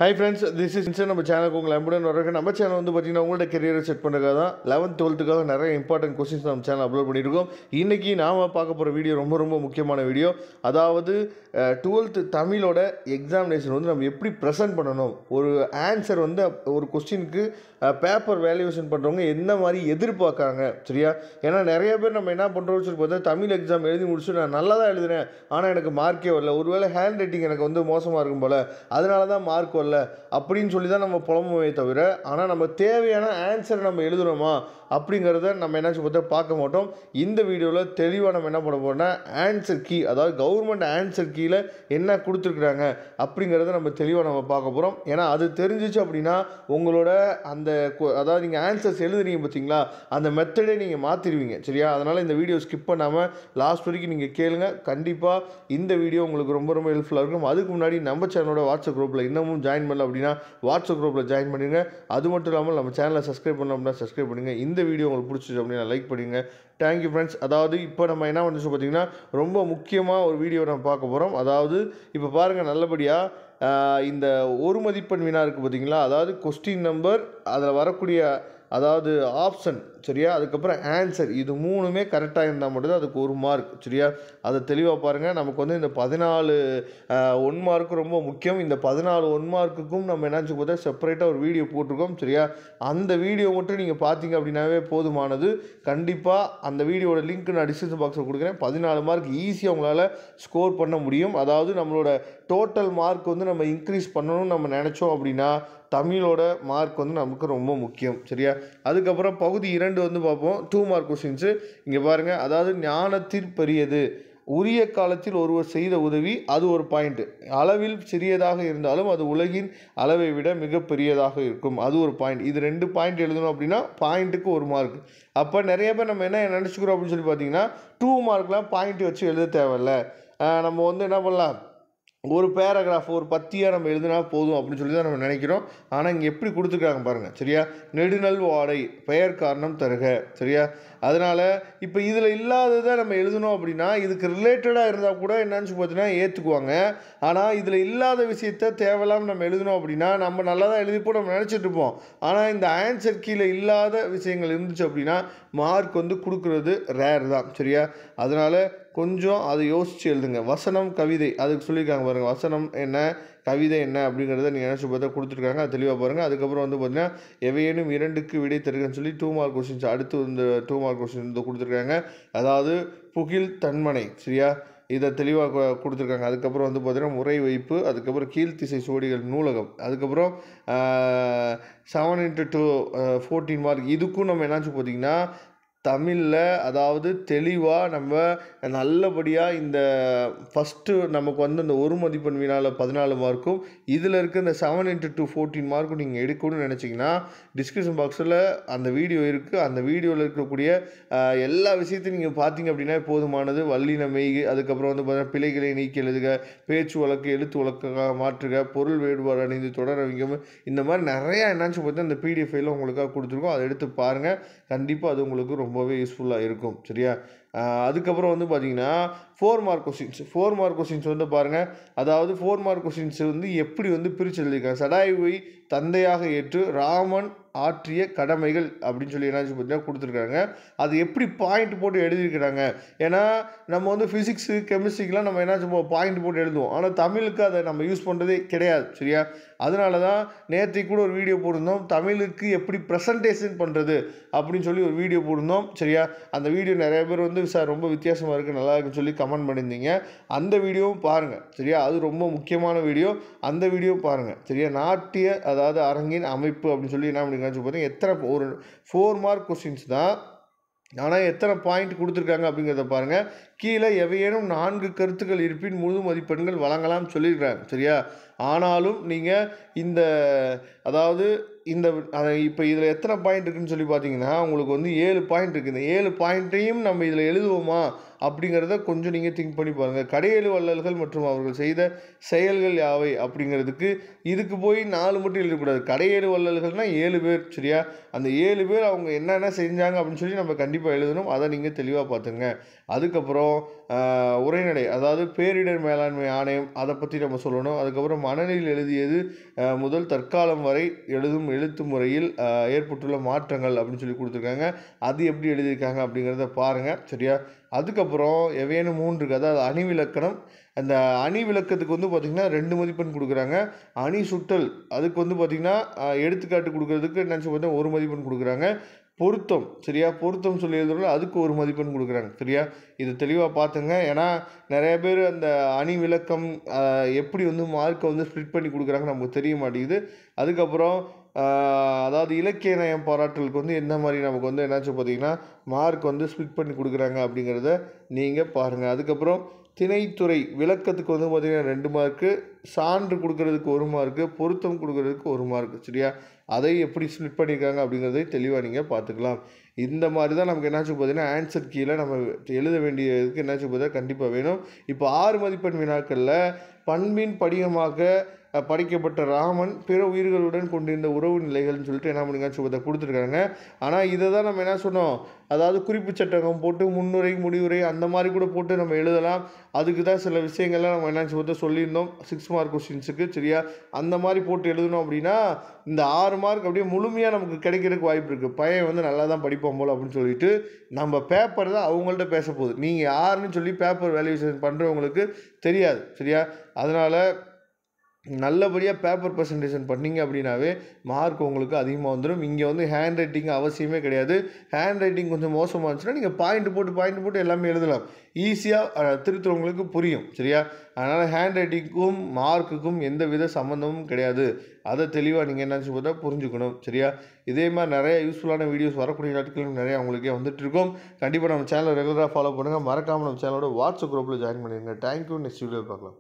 Hi friends, this is நம்ம சேனலுக்கு உங்களை அன்புடன் வரவேற்கிறேன். நம்ம சேனல் வந்து பார்த்தீங்கன்னா உங்களோட கெரியரை செட் பண்ணுறதுக்காக தான் 11th 12th நிறைய இம்பார்ட்டன்ட் கொஸ்டின்ஸ் நம்ம சேனல் அப்லோட் பண்ணியிருக்கோம். இன்றைக்கி நாம் பார்க்க போகிற வீடியோ ரொம்ப முக்கியமான வீடியோ. அதாவது 12th தமிழோட எக்ஸாமினேஷன் வந்து நம்ம எப்படி ப்ரெசென்ட் பண்ணணும், ஒரு ஆன்சர் வந்து ஒரு கொஸ்டினுக்கு பேப்பர் வேல்யூவேஷன் பண்ணுறவங்க என்ன மாதிரி எதிர்பார்க்குறாங்க, சரியா? ஏன்னா நிறைய பேர் நம்ம என்ன பண்ணுறோம்னு சொல்லி பார்த்தா தமிழ் எக்ஸாம் எழுதி முடிச்சு நான் நல்லா தான் எழுதுறேன், ஆனால் எனக்கு மார்க்கே வரல, ஒருவேளை ஹேண்ட் ரைட்டிங் எனக்கு வந்து மோசமாக இருக்கும் போல் அதனால தான் மார்க் வரல அப்படின்னு சொல்லி தான் நம்ம புலம்புமே தவிர, ஆனால் நம்ம தேவையான ஆன்சரை நம்ம எழுதுகிறோமா அப்படிங்கிறத நம்ம என்ன பார்த்தா பார்க்க மாட்டோம். இந்த வீடியோவில் தெளிவாக நம்ம என்ன பண்ண போகிறோம்னா ஆன்சர் கீ, அதாவது கவர்மெண்ட் ஆன்சர் கீயில் என்ன கொடுத்துருக்குறாங்க அப்படிங்கிறத நம்ம தெளிவாக நம்ம பார்க்க போகிறோம். ஏன்னா அது தெரிஞ்சிச்சு அப்படின்னா உங்களோட அந்த அதாவது நீங்கள் ஆன்சர்ஸ் எழுதுறீங்க பார்த்தீங்களா, அந்த மெத்தடே நீங்கள் மாற்றிடுவீங்க, சரியா? அதனால் இந்த வீடியோ ஸ்கிப் பண்ணாமல் லாஸ்ட் வரைக்கும் நீங்கள் கேளுங்க. கண்டிப்பாக இந்த வீடியோ உங்களுக்கு ரொம்ப ஹெல்ப்ஃபுல்லாக இருக்கும். அதுக்கு முன்னாடி நம்ம சேனலோட வாட்ஸ்அப் குரூப்பில் இன்னமும் ஜாயின் பண்ணல அப்படின்னா வாட்ஸ்அப் குரூப்பில் ஜாயின் பண்ணுங்க. அது மட்டும் இல்லாமல் நம்ம சேனலை சப்ஸ்கிரைப் பண்ணலாம் அப்படின்னா சப்ஸ்கிரைப் பண்ணுங்கள். இந்த வீடியோ உங்களுக்கு பிடிச்சிச்சு அப்படின்னா லைக் பண்ணுங்க. Thank you friends. அதாவது இப்போ நம்ம என்ன பண்ணுச்சு பார்த்தீங்கன்னா ரொம்ப முக்கியமாக ஒரு வீடியோ நம்ம பார்க்க போகிறோம். அதாவது இப்போ பாருங்கள், நல்லபடியாக இந்த ஒரு மதிப்பெண் வினா இருக்குது பார்த்தீங்களா, அதாவது கொஸ்டின் நம்பர், அதில் வரக்கூடிய அதாவது ஆப்ஷன், சரியா, அதுக்கப்புறம் ஆன்சர், இது மூணுமே கரெக்டாக இருந்தால் மட்டும்தான் அதுக்கு ஒரு மார்க், சரியா? அதை தெளிவாக பாருங்கள். நமக்கு வந்து இந்த 14 1 மார்க்கு ரொம்ப முக்கியம். இந்த 14 1 மார்க்குக்கும் நம்ம என்னாச்சு பார்த்தா செப்பரேட்டாக ஒரு வீடியோ போட்டிருக்கோம், சரியா? அந்த வீடியோ மட்டும் நீங்கள் பார்த்தீங்க அப்படின்னாவே போதுமானது. கண்டிப்பாக அந்த வீடியோட லிங்க் நான் டிஸ்கிரிப்ஷன் பாக்ஸில் கொடுக்குறேன். 14 மார்க் ஈஸியாக உங்களால் ஸ்கோர் பண்ண முடியும். அதாவது நம்மளோட டோட்டல் மார்க் வந்து நம்ம இன்க்ரீஸ் பண்ணணும்னு நம்ம நினச்சோம் அப்படின்னா தமிழோட மார்க் வந்து நமக்கு ரொம்ப முக்கியம், சரியா? அதுக்கப்புறம் பகுதி 2 வந்து பார்ப்போம். 2 மார்க் கொஸ்டின்ஸு. இங்கே பாருங்கள், அதாவது ஞானத்திற் பெரியது, உரிய காலத்தில் ஒருவர் செய்த உதவி அது ஒரு பாயிண்ட்டு, அளவில் சிறியதாக இருந்தாலும் அது உலகின் அளவை விட மிகப்பெரியதாக இருக்கும், அது ஒரு பாயிண்ட். இது 2 பாயிண்ட் எழுதணும் அப்படின்னா பாயிண்ட்டுக்கு 1 மார்க். அப்போ நிறைய பேர் நம்ம என்ன நினச்சிக்கிறோம் அப்படின்னு சொல்லி பார்த்தீங்கன்னா 2 மார்க்லாம் பாயிண்ட் வச்சு எழுத தேவையில்ல, நம்ம வந்து என்ன பண்ணலாம், ஒரு பேராகிராஃப் ஒரு பத்தியாக நம்ம எழுதினா போதும் அப்படின்னு சொல்லி தான் நம்ம நினைக்கிறோம். ஆனால் இங்கே எப்படி கொடுத்துருக்காங்க பாருங்கள், சரியா? நெடுநல் வாடை பெயர் காரணம் தருக, சரியா? அதனால் இப்போ இதில் இல்லாததை நம்ம எழுதணும் அப்படின்னா இதுக்கு ரிலேட்டடாக இருந்தால் கூட என்னன்னு பார்த்தீங்கன்னா ஏற்றுக்குவாங்க. ஆனால் இதில் இல்லாத விஷயத்த தேவையில்லாமல் நம்ம எழுதணும் அப்படின்னா நம்ம நல்லா தான் எழுதிப்போ நம்ம நினச்சிட்டு இருப்போம். ஆனால் இந்த ஆன்சர் கீழே இல்லாத விஷயங்கள் இருந்துச்சு அப்படின்னா மார்க் வந்து கொடுக்குறது ரேர் தான், சரியா? அதனால் கொஞ்சம் அதை யோசித்து எழுதுங்க. வசனம் கவிதை அதுக்கு சொல்லியிருக்காங்க பாருங்கள், வசனம் என்ன கவிதை என்ன அப்படிங்கிறத நீங்கள் நினச்சி பார்த்தா கொடுத்துருக்காங்க, அது தெளிவாக பாருங்கள். அதுக்கப்புறம் வந்து பார்த்தீங்கன்னா எவையேனும் 2க்கு விடை தருகன்னு சொல்லி 2 மார்க் கொஸ்டின்ஸ் அடுத்து இந்த 2 மார்க் கொஸ்டின் வந்து கொடுத்துருக்காங்க. அதாவது புகில் தன்மனை, சரியா? இதை தெளிவாக கொடுத்துருக்காங்க. அதுக்கப்புறம் வந்து பார்த்தீங்கன்னா முறை வைப்பு, அதுக்கப்புறம் கீழ்த்திசை சுவடிகள் நூலகம், அதுக்கப்புறம் 7x2 14 மார்க். இதுக்கும் நம்ம என்னாச்சு பார்த்தீங்கன்னா தமிழில் அதாவது தெளிவாக நம்ம நல்லபடியாக இந்த ஃபஸ்ட்டு நமக்கு வந்து இந்த ஒரு மதிப்பெண் வினாவில் 14 மார்க்கும் இதில் இருக்க இந்த 7x2 14 மார்க்கும் நீங்கள் எடுக்கணும்னு நினச்சிங்கன்னா டிஸ்கிரிப்ஷன் பாக்ஸில் அந்த வீடியோ இருக்குது. அந்த வீடியோவில் இருக்கக்கூடிய எல்லா விஷயத்தையும் நீங்கள் பார்த்தீங்க அப்படின்னா போதுமானது. வல்லின மெய், அதுக்கப்புறம் வந்து பார்த்தீங்கன்னா பிழைகளை நீக்கி எழுதுக, பேச்சு வழக்கு எழுத்து வழக்காக மாற்றுக, பொருள் வேறுபாடு அணிந்து தொடரவிங்க, இந்த மாதிரி நிறையா என்னாச்சு பார்த்தா இந்த பிடிஎஃப் ஃபைலில் உங்களுக்காக கொடுத்துருக்கோம். அதை எடுத்து பாருங்கள். கண்டிப்பாக அது உங்களுக்கு ரொம்பவே யூஸ்ஃபுல்லாக இருக்கும், சரியா? அதுக்கப்புறம் வந்து பார்த்தீங்கன்னா 4 மார்க் கொஸ்டின்ஸ். 4 மார்க் கொஸ்டின்ஸ் வந்து பாருங்கள், அதாவது 4 மார்க் கொஸ்டின்ஸ் வந்து எப்படி வந்து பிரித்து எழுதியிருக்காங்க. சடாயுவை தந்தையாக ஏற்று ராமன் ஆற்றிய கடமைகள் அப்படின்னு சொல்லி என்னாச்சு பார்த்தீங்கன்னா கொடுத்துருக்காங்க. அது எப்படி பாயிண்ட் போட்டு எழுதியிருக்கிறாங்க. ஏன்னா நம்ம வந்து ஃபிசிக்ஸு கெமிஸ்ட்ரிக்கெலாம் நம்ம என்னாச்சு பாயிண்ட் போட்டு எழுதுவோம், ஆனால் தமிழுக்கு அதை நம்ம யூஸ் பண்ணுறதே கிடையாது, சரியா? அதனால தான் நேற்றைக்கு கூட ஒரு வீடியோ போட்டிருந்தோம், தமிழுக்கு எப்படி ப்ரெசன்டேஷன் பண்ணுறது அப்படின்னு சொல்லி ஒரு வீடியோ போட்டிருந்தோம், சரியா? அந்த வீடியோ நிறைய பேர் வந்து சார் ரொம்ப வித்தியாசமாக இருக்குது, நல்லா இருக்குன்னு சொல்லி கமெண்ட் பண்ணியிருந்தீங்க. அந்த வீடியோவும் பாருங்கள், சரியா? அது ரொம்ப முக்கியமான வீடியோ, அந்த வீடியோவும் பாருங்கள், சரியா? நாட்டிய அதாவது அரங்கின் அமைப்பு அப்படின்னு சொல்லி என்ன பண்ணிருக்காங்க பார்த்தீங்கன்னா எத்தனை ஒரு 4 மார்க் கொஸ்டின்ஸ் தான், ஆனால் எத்தனை பாயிண்ட் கொடுத்துருக்காங்க அப்படிங்கிறத பாருங்கள். கீழே எவையேனும் 4 கருத்துக்கள் இருப்பின் முழு மதிப்பெண்கள் வழங்கலாம் சொல்லியிருக்கிறாங்க, சரியா? ஆனாலும் நீங்கள் இந்த அதாவது இந்த இப்போ இதில் எத்தனை பாயிண்ட் இருக்குதுன்னு சொல்லி பார்த்தீங்கன்னா உங்களுக்கு வந்து 7 பாயிண்ட் இருக்குது. இந்த 7 பாயிண்ட்டையும் நம்ம இதில் எழுதுவோமா அப்படிங்கிறத கொஞ்சம் நீங்கள் திங்க் பண்ணி பாருங்கள். கடையெழு வள்ளல்கள் மற்றும் அவர்கள் செய்த செயல்கள் யாவை அப்படிங்கிறதுக்கு இதுக்கு போய் 4 மட்டும் எழுதக்கூடாது. கடையேழு வள்ளல்கள்னால் 7 பேர், சரியா? அந்த 7 பேர் அவங்க என்னென்ன செஞ்சாங்க அப்படின்னு சொல்லி நம்ம கண்டிப்பாக எழுதணும். அதை நீங்கள் தெளிவாக பார்த்துங்க. அதுக்கப்புறம் உரைநடை, அதாவது பேரிடர் மேலாண்மை ஆணையம், அதை பற்றி நம்ம சொல்லணும். அதுக்கப்புறம் மனநிலையில் எழுதியது முதல் தற்காலம் வரை எழுதும் எழுத்து முறையில் ஏற்பட்டுள்ள மாற்றங்கள் அப்படின்னு சொல்லி கொடுத்துருக்காங்க. அது எப்படி எழுதியிருக்காங்க அப்படிங்கிறத பாருங்கள், சரியா? அதுக்கப்புறம் எவையேனும் 3 இருக்குது, அதாவது அணி விலக்கணம். அந்த அணி விளக்கத்துக்கு வந்து பார்த்திங்கன்னா 2 மதிப்பெண் கொடுக்குறாங்க. அணி சுட்டல் அதுக்கு வந்து பார்த்திங்கன்னா எடுத்துக்காட்டு கொடுக்குறதுக்கு நினச்சி பார்த்தா 1 மதிப்பெண் கொடுக்குறாங்க. பொருத்தம், சரியா? பொருத்தம் சொல்லி எழுதுறோம்ல, அதுக்கு 1 மதிப்பெண் கொடுக்குறாங்க, சரியா? இது தெளிவாக பார்த்துங்க. ஏன்னா நிறைய பேர் அந்த அணி விளக்கம் எப்படி வந்து மார்க்கை வந்து ஸ்ப்ளிட் பண்ணி கொடுக்குறாங்க நமக்கு தெரிய மாட்டேங்குது. அதுக்கப்புறம் அதாவது இலக்கிய நயம் பாராட்டலுக்கு வந்து எந்த மாதிரி நமக்கு வந்து என்னாச்சு பார்த்தீங்கன்னா மார்க் வந்து ஸ்ப்ளிட் பண்ணி கொடுக்குறாங்க அப்படிங்கிறத நீங்கள் பாருங்கள். அதுக்கப்புறம் திணைத்துறை விளக்கத்துக்கு வந்து பார்த்திங்கன்னா 2 மார்க்கு, சான்று கொடுக்கறதுக்கு 1 மார்க்கு, பொருத்தம் கொடுக்கறதுக்கு 1 மார்க்கு, சரியா? அதை எப்படி ஸ்ப்ளிட் பண்ணியிருக்காங்க அப்படிங்கிறதை தெளிவாக நீங்கள் பார்த்துக்கலாம். இந்த மாதிரி தான் நமக்கு என்னாச்சு பார்த்தீங்கன்னா ஆன்சர் கீழே நம்ம எழுத வேண்டியதுக்கு என்னாச்சு பார்த்தா கண்டிப்பாக வேணும். இப்போ 6 மதிப்பெண் வினாக்களில் பண்பின் படிகமாக படைக்கப்பட்ட ராமன் பிற உயிர்களுடன் கொண்டிருந்த உறவு நிலைகள்னு சொல்லிட்டு என்ன பண்ணிங்க கொடுத்துருக்காங்க. ஆனால் இதை தான் நம்ம என்ன சொன்னோம், அதாவது குறிப்பு சட்டகம் போட்டு முன்னுரை முடிவுரை அந்த மாதிரி கூட போட்டு நம்ம எழுதலாம். அதுக்கு தான் சில விஷயங்கள்லாம் நம்ம என்ன சொல்லியிருந்தோம் 6 மார்க் கொஸ்டின்ஸுக்கு, சரியா? அந்த மாதிரி போட்டு எழுதணும் அப்படின்னா இந்த 6 மார்க் அப்படியே முழுமையாக நமக்கு கிடைக்கிறதுக்கு வாய்ப்பு இருக்குது. பையன் வந்து நல்லா தான் படிப்போம் போல் அப்படின்னு சொல்லிட்டு நம்ம பேப்பர் தான் அவங்கள்ட்ட பேச போகுது. நீங்கள் யாருன்னு சொல்லி பேப்பர் வேல்யூவேஷன் பண்ணுறவங்களுக்கு தெரியாது, சரியா? அதனால் நல்லபடியாக பேப்பர் ப்ரெசன்டேஷன் பண்ணிங்க அப்படின்னாவே மார்க் உங்களுக்கு அதிகமாக வந்துடும். இங்கே வந்து ஹேண்ட் ரைட்டிங் அவசியமே கிடையாது. ஹேண்ட் ரைட்டிங் கொஞ்சம் மோசமாக இருந்துச்சுன்னா நீங்கள் பாயிண்ட் போட்டு எல்லாமே எழுதலாம். ஈஸியாக திருத்துறவங்களுக்கு புரியும், சரியா? அதனால் ஹேண்ட் ரைட்டிங்க்கும் மார்க்குக்கும் எந்த வித சம்மந்தமும் கிடையாது. அதை தெளிவாக நீங்கள் என்னாச்சு பார்த்தா புரிஞ்சுக்கணும், சரியா? இதே மாதிரி நிறைய யூஸ்ஃபுல்லான வீடியோஸ் வரக்கூடிய நாட்களும் நிறையா உங்களுக்கே வந்துட்டு இருக்கும். கண்டிப்பாக நம்ம சேனலை ரெகுலராக ஃபாலோ பண்ணுங்கள். மறக்காமல் நம்ம சேனலோட வாட்ஸ்அப் குரூப்பில் ஜாயின் பண்ணிடுங்க. தேங்க்யூ. நெக்ஸ்ட் வீடியோ பார்க்கலாம்.